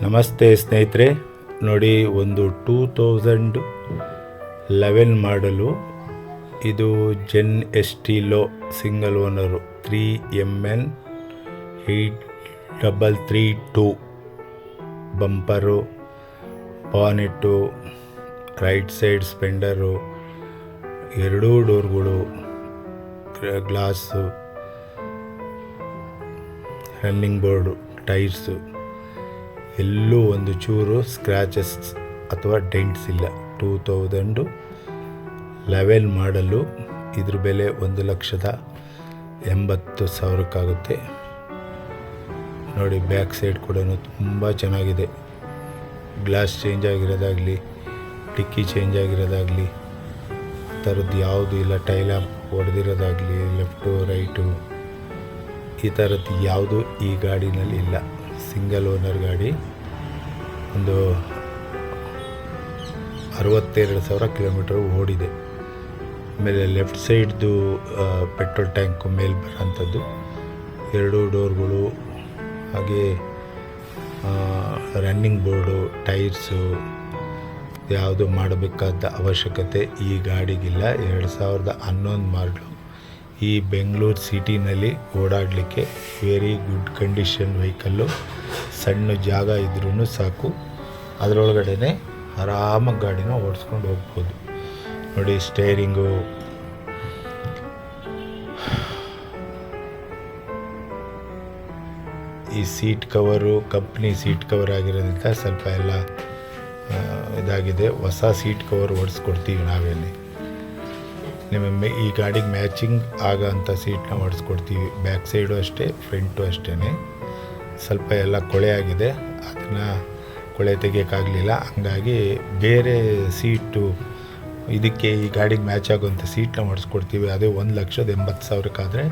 ನಮಸ್ತೆ ಸ್ನೇಹಿತರೆ, ನೋಡಿ ಒಂದು 2011 ಮಾಡಲು. ಇದು Zen Estilo single owner 3MN 8332 bumper, bonnet, right side fender, ಎರಡೂ ಡೋರ್ಗಳು, ಗ್ಲಾಸು, ರನ್ನಿಂಗ್ ಬೋರ್ಡು, ಟೈರ್ಸು ಎಲ್ಲೂ ಒಂದು ಚೂರು ಸ್ಕ್ರ್ಯಾಚಸ್ ಅಥವಾ ಡೆಂಟ್ಸ್ ಇಲ್ಲ. 2011 ಮಾಡಲು. ಇದ್ರ ಬೆಲೆ 1,80,000 ನೋಡಿ. ಬ್ಯಾಕ್ ಸೈಡ್ ಕೂಡ ತುಂಬ ಚೆನ್ನಾಗಿದೆ. ಗ್ಲಾಸ್ ಚೇಂಜ್ ಆಗಿರೋದಾಗಲಿ, ಡಿಕ್ಕಿ ಚೇಂಜ್ ಆಗಿರೋದಾಗಲಿ ಆ ಥರದ್ದು ಯಾವುದೂ ಇಲ್ಲ. ಟೈಲಾಪ್ ಹೊಡೆದಿರೋದಾಗಲಿ, ಲೆಫ್ಟು ರೈಟು ಈ ಥರದ್ದು ಯಾವುದೂ ಈ ಗಾಡಿನಲ್ಲಿ ಇಲ್ಲ. ಸಿಂಗಲ್ ಓನರ್ ಗಾಡಿ. ಒಂದು 62,000 ಕಿಲೋಮೀಟರ್ ಓಡಿದೆ. ಆಮೇಲೆ ಲೆಫ್ಟ್ ಸೈಡ್ದು ಪೆಟ್ರೋಲ್ ಟ್ಯಾಂಕು ಮೇಲೆ ಬರೋಂಥದ್ದು, ಎರಡೂ ಡೋರ್ಗಳು, ಹಾಗೆ ರನ್ನಿಂಗ್ ಬೋರ್ಡು, ಟೈರ್ಸು ಯಾವುದು ಮಾಡಬೇಕಾದ ಅವಶ್ಯಕತೆ ಈ ಗಾಡಿಗಿಲ್ಲ. 2011 ಮಾಡಲು. ಈ ಬೆಂಗಳೂರು ಸಿಟಿನಲ್ಲಿ ಓಡಾಡಲಿಕ್ಕೆ ವೆರಿ ಗುಡ್ ಕಂಡೀಷನ್ ವೆಹಿಕಲ್ಲು. ಸಣ್ಣ ಜಾಗ ಇದ್ರೂ ಸಾಕು, ಅದರೊಳಗಡೆ ಆರಾಮಾಗಿ ಗಾಡಿನ ಓಡಿಸ್ಕೊಂಡು ಹೋಗ್ಬೋದು. ನೋಡಿ, ಸ್ಟೇರಿಂಗು, ಈ seat cover company seat cover ಆಗಿರೋದ್ರಿಂದ ಸ್ವಲ್ಪ ಎಲ್ಲ ಇದಾಗಿದೆ. ಹೊಸ ಸೀಟ್ ಕವರ್ ಓಡಿಸ್ಕೊಡ್ತೀವಿ ನಾವೇನೆ. ನಿಮ್ಮ ಈ ಗಾಡಿಗೆ ಮ್ಯಾಚಿಂಗ್ ಆಗೋಂಥ ಸೀಟ್ನ ಓಡಿಸ್ಕೊಡ್ತೀವಿ. ಬ್ಯಾಕ್ ಸೈಡು ಅಷ್ಟೇ, ಫ್ರಂಟು ಅಷ್ಟೇ. ಸ್ವಲ್ಪ ಎಲ್ಲ ಕೊಳೆ ಆಗಿದೆ, ಅದನ್ನು ಕೊಳೆ ತೆಗಿಯೋಕ್ಕಾಗಲಿಲ್ಲ. ಹಂಗಾಗಿ ಬೇರೆ ಸೀಟು ಇದಕ್ಕೆ ಈ ಗಾಡಿಗೆ ಮ್ಯಾಚ್ ಆಗೋಂಥ ಸೀಟ್ನ ಮಾಡಿಸ್ಕೊಡ್ತೀವಿ. ಅದೇ 1,80,000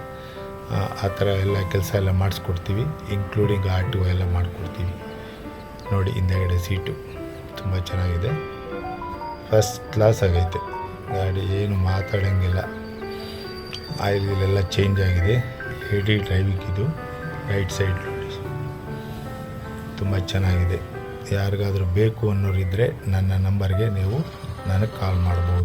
ಆ ಥರ ಎಲ್ಲ ಕೆಲಸ ಎಲ್ಲ ಮಾಡಿಸ್ಕೊಡ್ತೀವಿ. ಇನ್ಕ್ಲೂಡಿಂಗ್ RTO ಎಲ್ಲ ಮಾಡಿಕೊಡ್ತೀವಿ. ನೋಡಿ, ಹಿಂದೆಗಡೆ ಸೀಟು ತುಂಬ ಚೆನ್ನಾಗಿದೆ, ಫಸ್ಟ್ ಕ್ಲಾಸ್ ಆಗೈತೆ ಗಾಡಿ, ಏನು ಮಾತಾಡೋಂಗಿಲ್ಲ. ಆಯಿಲ್ಗಳೆಲ್ಲ ಚೇಂಜ್ ಆಗಿದೆ. ಲೇಡಿ ಡ್ರೈವಿಂಗ್ ಇದು. ರೈಟ್ ಸೈಡ್ ನೋಡಿ, ತುಂಬ ಚೆನ್ನಾಗಿದೆ. ಯಾರಿಗಾದರೂ ಬೇಕು ಅನ್ನೋರಿದ್ದರೆ ನನ್ನ ನಂಬರ್ಗೆ ನೀವು ನನಗೆ ಕಾಲ್ ಮಾಡ್ಬೋದು.